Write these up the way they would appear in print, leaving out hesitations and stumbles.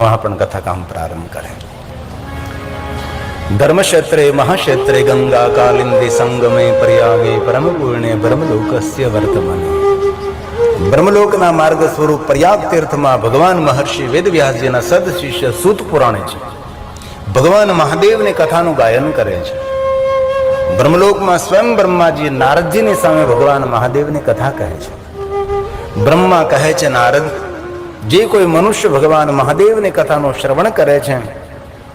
वहां पण कथा काम प्रारंभ करे। धर्मक्षेत्रे महाक्षेत्रे गंगा कालिंदी संगमे प्रयागे परम पूर्णे ब्रह्मलोकस्य वर्तमाने। ब्रह्मलोकना मार्ग स्वरूप प्रयाग तीर्थમાં ભગવાન મહર્ષિ વેદવ્યાસજીના સદ શિષ્ય સૂત પુરાણે છે ભગવાન મહાદેવની કથાનું ગાયન કરે છે। બ્રહ્મલોકમાં સ્વયં બ્રહ્માજી નારદજીની સામે ભગવાન મહાદેવની કથા કહે છે। બ્રહ્મા કહે છે, નારદ, જે કોઈ મનુષ્ય ભગવાન મહાદેવની કથાનું શ્રવણ કરે છે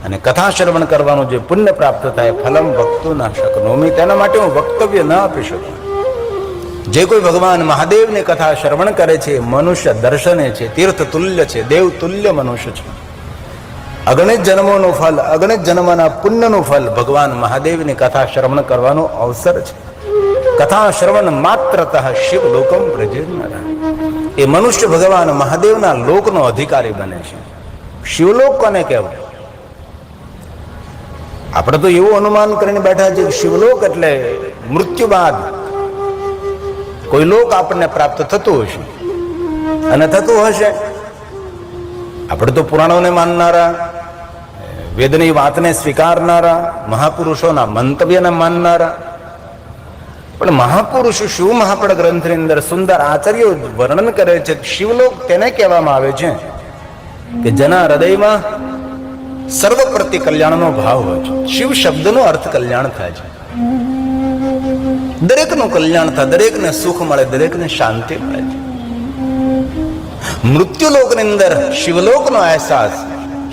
અને કથા શ્રવણ કરવાનું જે પુણ્ય પ્રાપ્ત થાય, ફલમ વક્તુ ન શકનોમી, તેના માટે હું વક્તવ્ય ન આપી શકું। જે કોઈ ભગવાન મહાદેવની કથા શ્રવણ કરે છે મનુષ્ય દર્શને છે, તીર્થ તુલ્ય છે, દેવ તુલ્ય મનુષ્ય છે। અગણિત જન્મોનું ફલ, અગણિત જન્મના પુણ્યનું ફલ ભગવાન મહાદેવની કથા શ્રવણ કરવાનો અવસર છે। કથા શ્રવણ માત્રતઃ શિવ લોકમ પ્રજેન્નર, એ મનુષ્ય ભગવાન મહાદેવના લોકનો અધિકારી બને છે। શિવલોક કોને કહેવાય? આપણે તો એવું અનુમાન કરીને બેઠા છે કે શિવલોક એટલે મૃત્યુ બાદ કોઈ લોક આપણને પ્રાપ્ત થતું હશે અને થતું હશે। આપણે તો પુરાણોને માનનારા, વેદની વાતને સ્વીકારનારા, મહાપુરુષોના મંતવ્યને માનનારા, પણ મહાપુરુષો શિવ મહાપડ ગ્રંથની અંદર સુંદર આચાર્યો વર્ણન કરે છે। શિવલોક તેને કહેવામાં આવે છે કે જેના હૃદયમાં સર્વ પ્રતિ કલ્યાણનો ભાવ હોય છે। શિવ શબ્દનો અર્થ કલ્યાણ થાય છે, દરેકનું કલ્યાણ થાય, દરેકને સુખ મળે, દરેકને શાંતિ મળે છે। મૃત્યુલોકની અંદર શિવલોકનો અહેસાસ,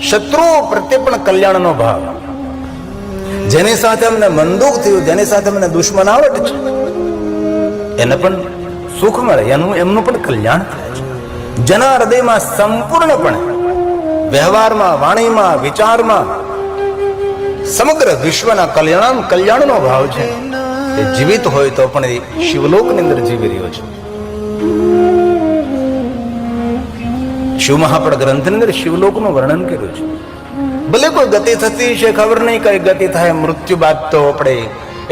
શત્રુઓ પ્રત્યે પણ કલ્યાણનો ભાવ, જેની સાથે અમને મનદુખ થયું, જેની સાથે અમને દુશ્મનાવટ છે, એને પણ સુખ મળે, એમનું પણ કલ્યાણ થાય છે। જેના હૃદયમાં સંપૂર્ણપણે વ્યવહારમાં, વાણીમાં, વિચારમાં સમગ્ર વિશ્વના કલ્યાણનો ભાવ છે, એ જીવિત હોય તો પણ એ શિવલોકની અંદર જીવી રહ્યો છે। શિવ મહાપડ ગ્રંથની અંદર શિવલોકનું વર્ણન કર્યું છે। ભલે કોઈ ગતિ થતી છે, ખબર નહીં કઈ ગતિ થાય, મૃત્યુ બાદ તો આપણે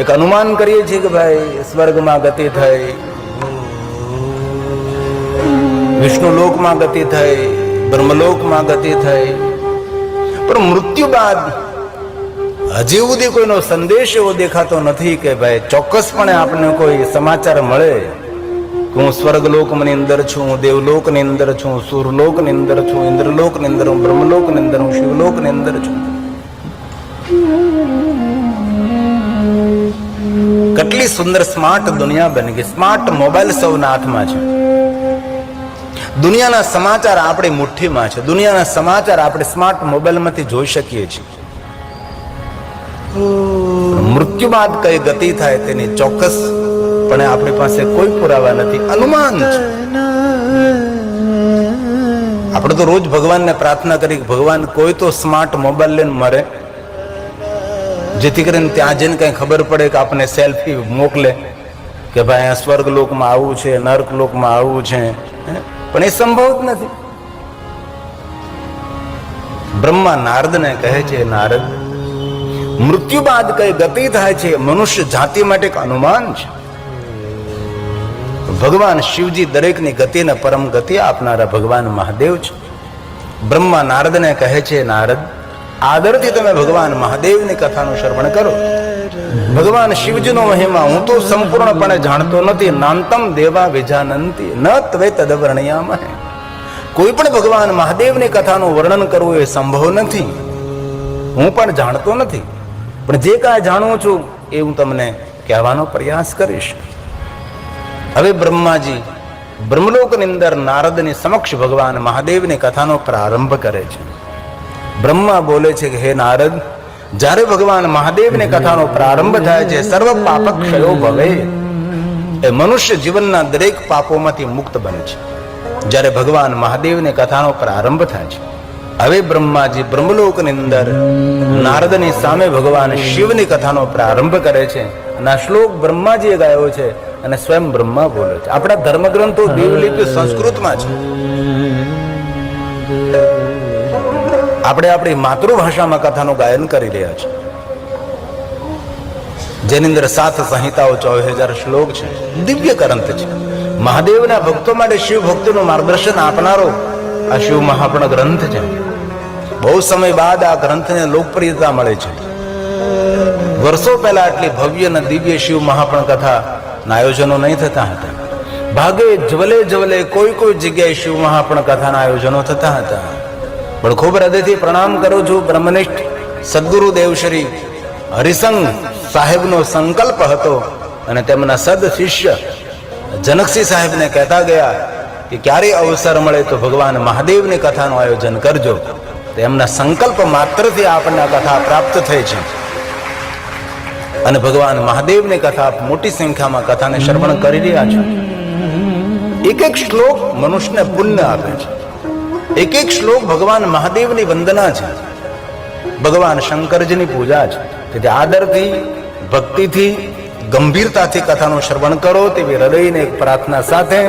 એક અનુમાન કરીએ છીએ કે ભાઈ સ્વર્ગમાં ગતિ થઈ, વિષ્ણુ લોકમાં ગતિ થઈ, બ્રહ્મલોકમાં ગતિ થઈ, પણ મૃત્યુ બાદ હજી સુધી કોઈનો સંદેશ એવો દેખાતો નથી કે ભાઈ ચોક્કસપણે આપણને કોઈ સમાચાર મળે કે હું સ્વર્ગલોકની અંદર છું, હું દેવલોકની અંદર છું, સૂરલોકની અંદર છું, ઇન્દ્રલોકની અંદર હું, બ્રહ્મલોકની અંદર હું, શિવલોકની અંદર છું। કેટલી સુંદર સ્માર્ટ દુનિયા બની ગઈ। સ્માર્ટ મોબાઈલ સૌના હાથમાં છે, દુનિયાના સમાચાર આપણી મુઠ્ઠીમાં છે, દુનિયાના સમાચાર આપણે સ્માર્ટ મોબાઈલમાંથી જોઈ શકીએ છીએ। મૃત્યુ બાદ કઈ ગતિ થાય તેની ચોક્કસ પણ આપણી પાસે કોઈ પુરાવા નથી, અનુમાન છે। આપણે તો રોજ ભગવાનને પ્રાર્થના કરી કે ભગવાન કોઈ તો સ્માર્ટ મોબાઈલ લઈને મરે, જેથી કરીને ત્યાં જઈને કઈ ખબર પડે કે આપણને સેલ્ફી મોકલે કે ભાઈ આ સ્વર્ગ લોકમાં આવું છે, નર્ક લોકમાં આવું છે, પણ એ સંભવ જ નથી। બ્રહ્મા નારદને કહે છે, નારદ, મૃત્યુ બાદ કઈ ગતિ થાય છે મનુષ્ય જાતિ માટે એક અનુમાન છે। ભગવાન શિવજી દરેકની ગતિને પરમ ગતિ આપનારા ભગવાન મહાદેવ છે। બ્રહ્મા નારદને કહે છે, નારદ, આદરથી તમે ભગવાન મહાદેવની કથાનું શ્રવણ કરો। ભગવાન શિવજીનો મહિમા હું તો સંપૂર્ણપણે જાણતો નથી, નાંતમ દેવા વિજાનંતી ન ત્વે તદવર્ણયામહે, કોઈ પણ ભગવાન મહાદેવની કથાનું વર્ણન કરવું એ સંભવ નથી, હું પણ જાણતો નથી, પણ જે કાંઈ જાણું છું એ હું તમને કહેવાનો પ્રયાસ કરીશ। હવે બ્રહ્માજી બ્રહ્મલોકની અંદર નારદની સમક્ષ ભગવાન મહાદેવની કથાનો પ્રારંભ કરે છે। બ્રહ્મા બોલે છે કે હે નારદ, જ્યારે ભગવાન મહાદેવની કથાનો પ્રારંભ થાય છે, સર્વ પાપ ક્ષયો ભવે, એ મનુષ્ય જીવનના દરેક પાપોમાંથી મુક્ત બને છે જ્યારે ભગવાન મહાદેવની કથાનો પ્રારંભ થાય છે। હવે બ્રહ્માજી બ્રહ્મલોકની અંદર નારદની સામે ભગવાન શિવની કથાનો પ્રારંભ કરે છે અને આ શ્લોક બ્રહ્માજીએ ગાયો છે અને સ્વયં બ્રહ્મા બોલે છે। આપણા ધર્મગ્રંથો દેવલિપિ સંસ્કૃતમાં છે, આપણે આપણી માતૃભાષામાં કથાનું ગાયન કરી રહ્યા છીએ, જેની અંદર 7 સંહિતાઓ, 24,000 શ્લોક છે, દિવ્ય ગ્રંથ છે। મહાદેવના ભક્તો માટે શિવ ભક્તિનું માર્ગદર્શન આપનારો આ શિવ મહાપણ ગ્રંથ છે। બહુ સમય બાદ આ ગ્રંથને લોકપ્રિયતા મળે છે. વર્ષો પહેલા આટલી ભવ્ય અને દિવ્ય શિવ મહાપણ કથાના આયોજનો નહીં થતા હતા. ભાગે જવલે જવલે કોઈ કોઈ જગ્યાએ શિવ મહાપણ કથાના આયોજનો થતા હતા. પણ ખૂબ હૃદયથી પ્રણામ કરું છું. બ્રહ્મનિષ્ઠ સદગુરુ દેવ શ્રી હરિસંઘ સાહેબનો સંકલ્પ હતો અને તેમના સદ શિષ્ય જનકસિંહ સાહેબને કહેતા ગયા કે ક્યારે અવસર મળે તો ભગવાન મહાદેવની કથાનું આયોજન કરજો. તેમના સંકલ્પ માત્રથી આપણને આ કથા પ્રાપ્ત થઈ છે અને ભગવાન મહાદેવની કથા મોટી સંખ્યામાં કથાને શ્રવણ કરી રહ્યા છે. એક એક શ્લોક મનુષ્યને પુણ્ય આપે છે. એક એક શ્લોક ભગવાન મહાદેવની વંદના છે, ભગવાન શંકરજીની પૂજા છે. તેથી આદરથી, ભક્તિથી, ગંભીરતાથી કથાનું શ્રવણ કરો તેવી હૃદયને એક પ્રાર્થના સાથે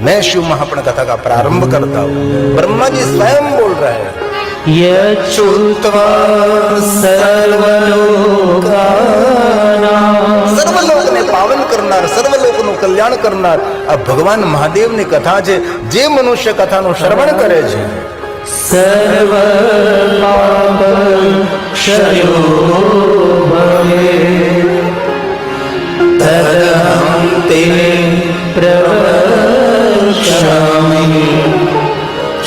मैं शिव महापण कथा का प्रारंभ करता हूँ. ब्रह्मा जी स्वयं बोल रहे हैं, सर्वलोक ने पावन करनार, सर्वलोक નું કલ્યાણ કરનાર આ ભગવાન મહાદેવ ની કથા છે. જે મનુષ્ય કથાનું શ્રવણ કરે છે સર્વ પાપ ક્ષયો ભવે તદહં તે પ્રવક્ષ્યામિ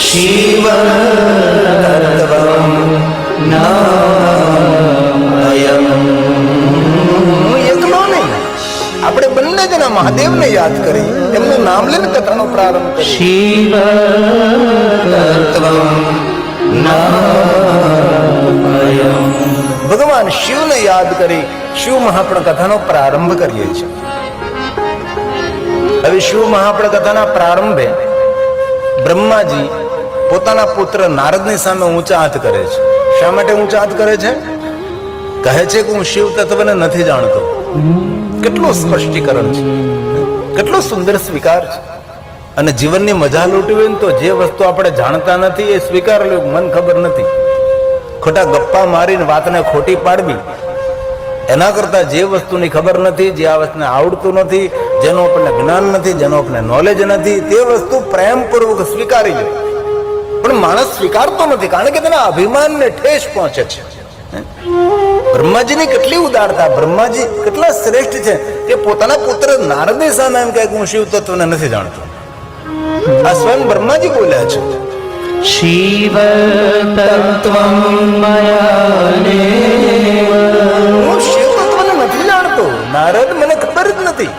શિવ તત્વં નામયં. એકલો નહીં, આપણે બંને જણા મહાદેવને યાદ કરી એમનું નામ લઈને કથાનો પ્રારંભ કરીએ. શિવ તત્વં નામયં. ભગવાન શિવને યાદ કરી શિવ મહાપણ કથાનો પ્રારંભ કરીએ છીએ. હવે શિવ મહાપણ કથાના પ્રારંભે બ્રહ્માજી પોતાના પુત્ર નારદની સામે ઊંચા હાથ કરે છે. શા માટે ઊંચા હાથ કરે છે? કહે છે કે હું શિવ તત્વને નથી જાણતો. કેટલું સ્પષ્ટીકરણ છે, કેટલો સુંદર સ્વીકાર છે. અને જીવનની મજા લૂંટવી ને તો જે વસ્તુ આપણે જાણતા નથી એ સ્વીકાર લેવું. મન ખબર નથી, ખોટા ગપ્પા મારીને વાતને ખોટી પાડવી એના કરતા જે વસ્તુની ખબર નથી, જે આ વસ્તુને આવડતું નથી, જેનું આપણને જ્ઞાન નથી, જેનું આપણને નોલેજ નથી, તે વસ્તુ પ્રેમપૂર્વક સ્વીકારી લે. પણ માણસ સ્વીકારતો નથી કારણ કે તેના અભિમાનને ઠેસ પહોંચે છે. બ્રહ્માજીની કેટલી ઉદારતા, બ્રહ્માજી કેટલા શ્રેષ્ઠ છે કે પોતાના પુત્ર નારદની સામે એમ કહે કે હું શિવ તત્વને નથી જાણતો. આ સ્વયં બ્રહ્માજી બોલ્યા છે. શિવ તત્વં મયાનેવ. હું શિવ તત્વને નથી જાણતો, નારદ મને ખબર જ નથી.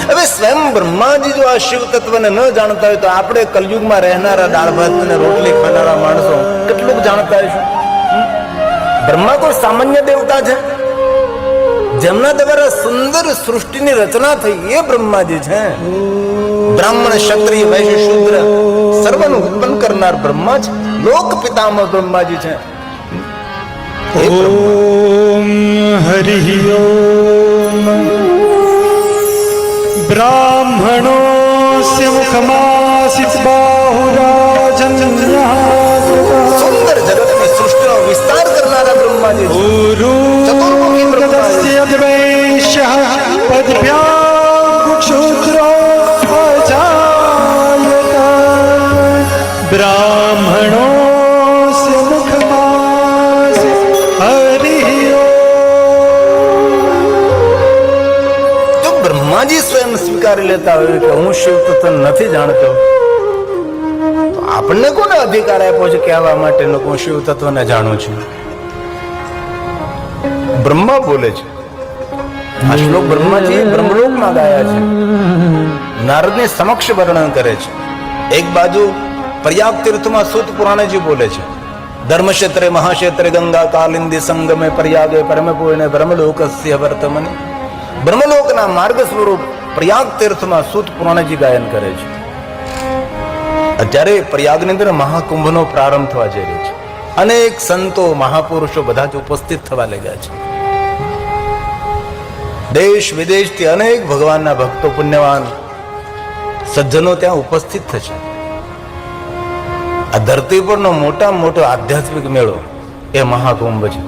હવે સ્વયં બ્રહ્માજી જો આ શિવ તત્વને ન જાણતા હોય તો આપણે કલયુગમાં રહેનારા દાળ ભાત અને રોટલી ખાનારા માણસો કેટલું જાણતા હશું? બ્રહ્મા કોઈ સામાન્ય દેવતા છે? જેમના દ્વારા સુંદર સૃષ્ટિની રચના થઈ એ બ્રહ્માજી છે. બ્રાહ્મણ, ક્ષત્રિય, વૈશ્ય, શૂદ્ર સર્વનું ઉત્પન્ન કરનાર બ્રહ્મા છે. લોક પિતામહ બ્રહ્માજી છે. ઓમ હરિ ઓમ. બ્રાહ્મણોસ્ય મુખમાસિત બાહુરાજન્યઃ. સુંદર જગતની સૃષ્ટિનો વિસ્તાર કરનારા બ્રહ્માજી છે. ચતુર્મુખી બ્રહ્માજી. વૈશ્યઃ પદભ્યાં ક્ષુદ્રો અજાયત. બ્રાહ્મણોસ્ય મુખમાસિત હરિ ઓમ. બ્રહ્માજી સ્વયં સ્વીકારી લેતા હોય કે હું શિવ તત્વ નથી જાણતો, તો આપણને કોને અધિકાર આપ્યો છે કહેવા માટે હું શિવ તત્વને જાણું છું? બ્રહ્મા બોલે છે. આ શ્લોક બ્રહ્માજી બ્રહ્મલોકમાં ગાયા છે, નારદની સમક્ષ વર્ણન કરે છે. એક બાજુ પ્રયાગ તીર્થમાં સૂત પુરાણજી બોલે છે, ધર્મક્ષેત્રે મહાક્ષેત્રે ગંગા કાલિંદી સંગમે પ્રયાગે પરમ પૂર્ણે બ્રહ્મલોકસ્ય વર્તમને. બ્રહ્મલોકના માર્ગ સ્વરૂપ પ્રયાગ તીર્થમાં સૂત પુરાણજી ગાયન કરે છે. અત્યારે પ્રયાગની અંદર મહાકુંભનો પ્રારંભ થવા જઈ રહ્યો છે. અનેક સંતો, મહાપુરુષો બધા જ ઉપસ્થિત થવા લાગ્યા છે. દેશ વિદેશથી અનેક ભગવાનના ભક્તો, પુણ્યવાન સજ્જનો ત્યાં ઉપસ્થિત થશે. આ ધરતી પરનો મોટામાં મોટો આધ્યાત્મિક મેળો એ મહાકુંભ છે.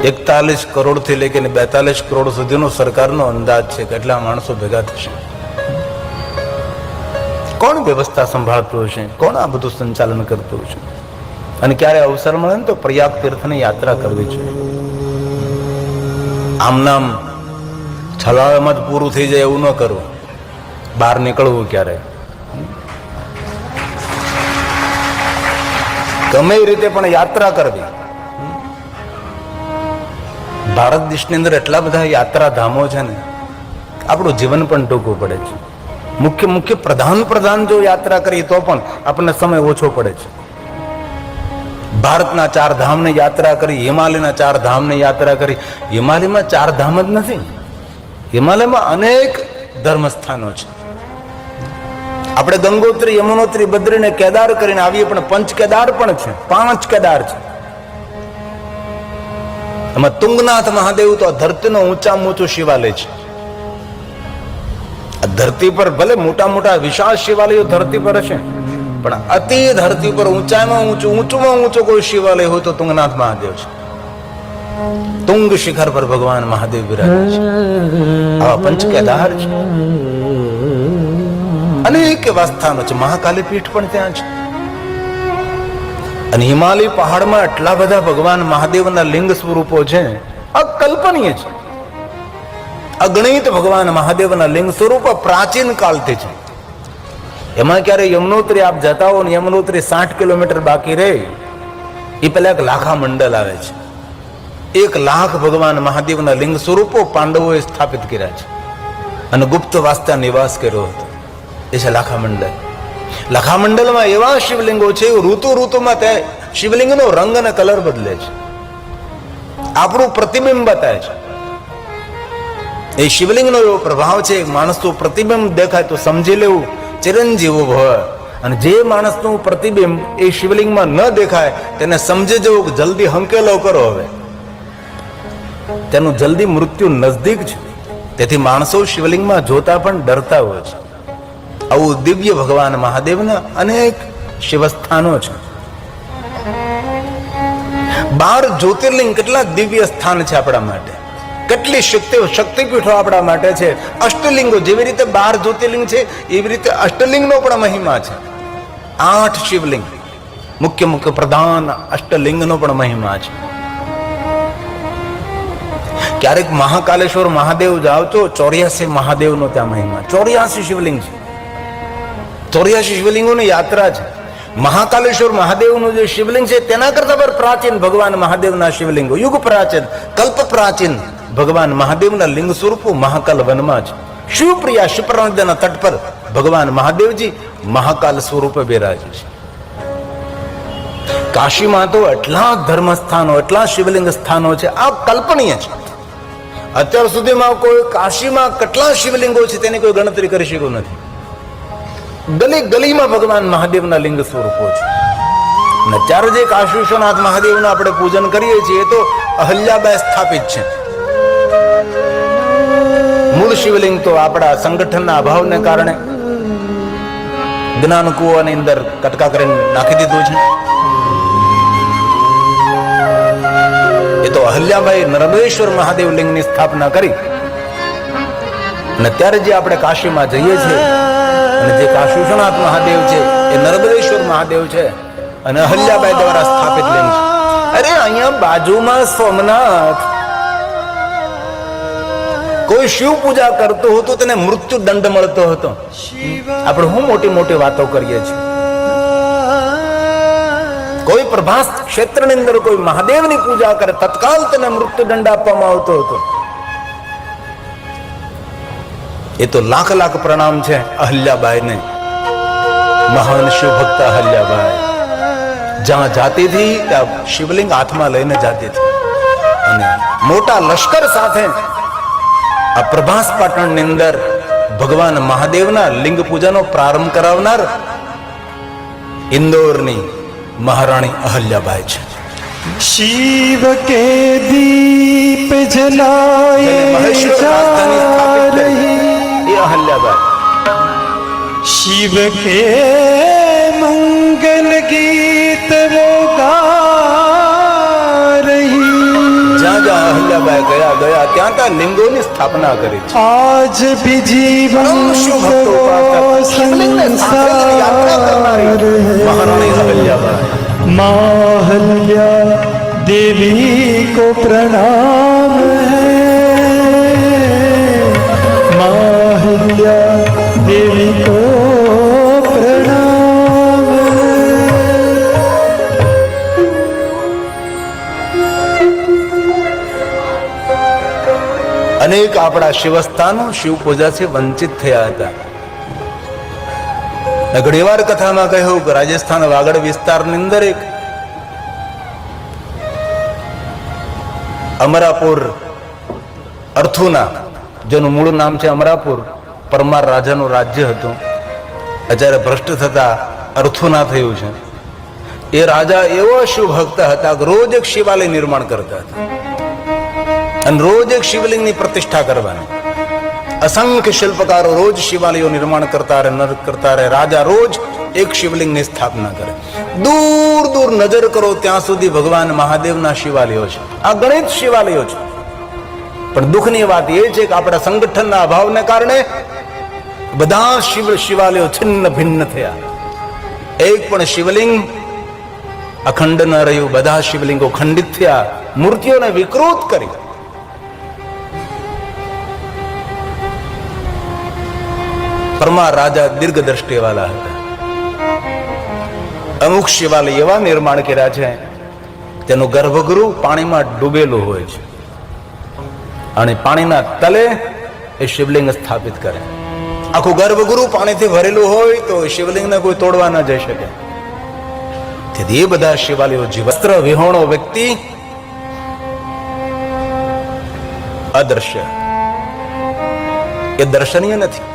41 કરોડ થી લઈને 42 કરોડ સુધીનો સરકારનો અંદાજ છે કેટલા માણસો ભેગા થશે. કોણ વ્યવસ્થા સંભાળતું હશે, કોણ આ બધું સંચાલન કરતું હશે? અને ક્યારે અવસર મળે ને તો પ્રયાગ તીર્થની યાત્રા કરવી છે. આમ નામ છલાળામાં જ પૂરું થઈ જાય એવું ન કરવું, બહાર નીકળવું ક્યારે. ગમે એ રીતે પણ યાત્રા કરવી. ભારત દેશની અંદર એટલા બધા યાત્રા ધામો છે ને, આપણું જીવન પણ ટૂંકું પડે છે. મુખ્ય પ્રધાન જો યાત્રા કરીએ તો પણ આપણને સમય ઓછો પડે છે. ભારતના 4 ધામની યાત્રા કરી, હિમાલયના 4 ધામની યાત્રા કરી. હિમાલયમાં 4 ધામ જ નથી, હિમાલયમાં અનેક ધર્મસ્થાનો છે. આપણે ગંગોત્રી, યમુનોત્રી, બદ્રી ને કેદાર કરીને આવીએ, પણ પંચ કેદાર પણ છે, 5 કેદાર છે. એમાં તુંગનાથ મહાદેવ તો આ ધરતીનો ઊંચામાં ઊંચું શિવાલય છે. આ ધરતી પર ભલે મોટા મોટા વિશાળ શિવાલયો ધરતી પર હશે, પણ અતિ ધરતી પર ઊંચામાં ઊંચો કોઈ શિવાલય હોય તો તુંગનાથ મહાદેવ છે. તુંગ શિખર પર ભગવાન મહાદેવ બિરાજે છે. આવા પંચ કેદાર છે, અનેક એવા સ્થાનો છે. મહાકાલી પીઠ પણ ત્યાં છે. અને હિમાલય પહાડમાં એટલા બધા ભગવાન મહાદેવના લિંગ સ્વરૂપો છે, અકલ્પનીય છે. અગણિત ભગવાન મહાદેવના લિંગ સ્વરૂપો પ્રાચીન કાળથી છે. એમાં ક્યારે યમનોત્રી આપ જતા હો ને, યમનોત્રી 60 કિલોમીટર બાકી રહે, એ પેલા એક લાખા મંડળ આવે છે. 1 લાખ ભગવાન મહાદેવના લિંગ સ્વરૂપો પાંડવોએ સ્થાપિત કર્યા છે અને ગુપ્ત વાસ્તા નિવાસ કર્યો હતો. એ છે લાખા મંડળ. લાખા મંડળમાં એવા શિવલિંગો છે, ઋતુમાં તે શિવલિંગનો રંગ અને કલર બદલે છે, આપણું પ્રતિબિંબ બતાવે છે. એ શિવલિંગનો એવો પ્રભાવ છે, માણસનું પ્રતિબિંબ દેખાય તો સમજી લેવું ચિરંજીવો ભવ. અને જે માણસનું પ્રતિબિંબ એ શિવલિંગમાં ન દેખાય તેને સમજી જવું કે જલ્દી હંકેલો કરો, હવે તેનું જલ્દી મૃત્યુ નજદીક છે. તેથી માણસો શિવલિંગમાં જોતા પણ ડરતા હોય છે. આવું દિવ્ય ભગવાન મહાદેવના અનેક શિવસ્થાનો છે. 12 જ્યોતિર્લિંગ કેટલા દિવ્ય સ્થાન છે આપણા માટે, કેટલી શક્તિપીઠો આપણા માટે છે. અષ્ટલિંગો, જેવી રીતે 12 જ્યોતિર્લિંગ છે એવી રીતે અષ્ટલિંગનો પણ મહિમા છે. 8 શિવલિંગ, મુખ્ય પ્રધાન અષ્ટલિંગનો પણ મહિમા છે. ક્યારેક મહાકાલેશ્વર મહાદેવ જાઓ તો 84 મહાદેવનો ત્યાં મહિમા. 84 શિવલિંગ છે, 84 શિવલિંગોની યાત્રા છે. મહાકાલેશ્વર મહાદેવનું જે શિવલિંગ છે તેના કરતા પણ પ્રાચીન ભગવાન મહાદેવના શિવલિંગો, યુગ પ્રાચીન, કલ્પ પ્રાચીન ભગવાન મહાદેવના લિંગ સ્વરૂપો મહાકાલ વનમાં છે. શિવપ્રિયા શિપ્રા નદીના તટ પર ભગવાન મહાદેવજી મહાકાલ સ્વરૂપે બિરાજે છે. કાશીમાં તો એટલા ધર્મ સ્થાનો, એટલા શિવલિંગ સ્થાનો છે, આ કલ્પનીય છે. અત્યાર સુધીમાં કોઈ કાશીમાં કેટલા શિવલિંગો છે તેની કોઈ ગણતરી કરી શક્યું નથી. ગલીમાં ભગવાન મહાદેવના લિંગ સ્વરૂપો છે. અને અત્યારે જે કાશી વિશ્વનાથ મહાદેવનું આપણે પૂજન કરીએ છીએ એ તો અહલ્યાબાઈ સ્થાપિત છે. મૂળ શિવલિંગ તો આપણા સંગઠનના અભાવને કારણે જ્ઞાન કુવાની અંદર કટકા કરીને નાખી દીધું છે. એ તો અહલ્યાબાઈ નર્મદેશ્વર મહાદેવ લિંગની સ્થાપના કરી. અને ત્યારે જે આપણે કાશીમાં જઈએ છીએ, અને જે કાશી વિશ્વનાથ મહાદેવ છે એ નર્મદેશ્વર મહાદેવ છે અને અહલ્યાબાઈ દ્વારા સ્થાપિત લિંગ છે. અરે અહીંયા બાજુમાં સોમનાથ, કોઈ શિવ પૂજા કરતું હતું તેને મૃત્યુ દંડ મળતો હતો. આપણે હું મોટી વાતો કરીએ છીએ. કોઈ પ્રભાસ ક્ષેત્રની અંદર કોઈ મહાદેવની પૂજા કરે તત્કાલ તેને મૃત્યુ દંડ આપવામાં આવતો હતો. એ તો લાખ પ્રણામ છે અહલ્યાબાઈને, મહાન શિવ ભક્ત અહલ્યાબાઈ. જ્યાં જાતી હતી ત્યાં શિવલિંગ હાથમાં લઈને જાતી હતી અને મોટા લશ્કર સાથે આ પ્રભાસ પાટણની અંદર ભગવાન મહાદેવના લિંગ પૂજાનો પ્રારંભ કરાવનાર ઇન્દોરની મહારાણી અહલ્યાબાઈ છે. शिव के दीप जलाए जा रही, ये अहल्याबाई. शिव के मंगल गीत वो गा रही. जहाँ અહલ્યાબાઈ ગયા ત્યાં ત્યાં લિંગોની સ્થાપના કરી છે. आज भी जीवन પરમ શિવ ભક્તો ઉપાસક શિવલિંગને સાથે લઈને યાત્રા કરનારી મહારાણી અહલ્યાબાઈ. माहल्या देवी को प्रणाम है माहल्या देवी को प्रणाम અનેક આપણા શિવસ્થાનો શિવ પૂજાથી વંચિત થયા હતા. ઘણી વાર કથામાં કહ્યું કે રાજસ્થાન વાગડ વિસ્તારની અંદર એક અમરાપુર અર્થુના, જેનું મૂળ નામ છે અમરાપુર, પરમાર રાજાનું રાજ્ય હતું. અત્યારે ભ્રષ્ટ થતા અર્થુના થયું છે. એ રાજા એવો શિવ ભક્ત હતા કે રોજ એક શિવાલય નિર્માણ કરતા હતા અને રોજ એક શિવલિંગની પ્રતિષ્ઠા કરવાની. અસંખ્ય શિલ્પકારો રોજ શિવાલયો નિર્માણ કરતા રહે. રાજા રોજ એક શિવલિંગની સ્થાપના કરે. દૂર દૂર નજર કરો ત્યાં સુધી ભગવાન મહાદેવના શિવાલયો છે. આ ગણિત શિવાલયો છે. પણ દુઃખની વાત એ છે કે આપણા સંગઠનના અભાવને કારણે બધા શિવાલયો છિન્ન ભિન્ન થયા. એક પણ શિવલિંગ અખંડ ન રહ્યું. બધા શિવલિંગો ખંડિત થયા, મૂર્તિઓને વિકૃત કરી. પરમાર રાજા દીર્ઘ દ્રષ્ટિવાળા હતા. અમુક શિવાલય એવા નિર્માણ કર્યા છે તેનું ગર્ભગૃહ પાણીમાં ડૂબેલું હોય છે અને પાણીના તલે એ શિવલિંગ સ્થાપિત કરે. આખું ગર્ભગૃહ પાણીથી ભરેલું હોય તો શિવલિંગને કોઈ તોડવા ન જઈ શકે. તેથી એ બધા શિવાલયો વસ્ત્ર વિહોણો વ્યક્તિ અદ્રશ્ય, એ દર્શનીય નથી.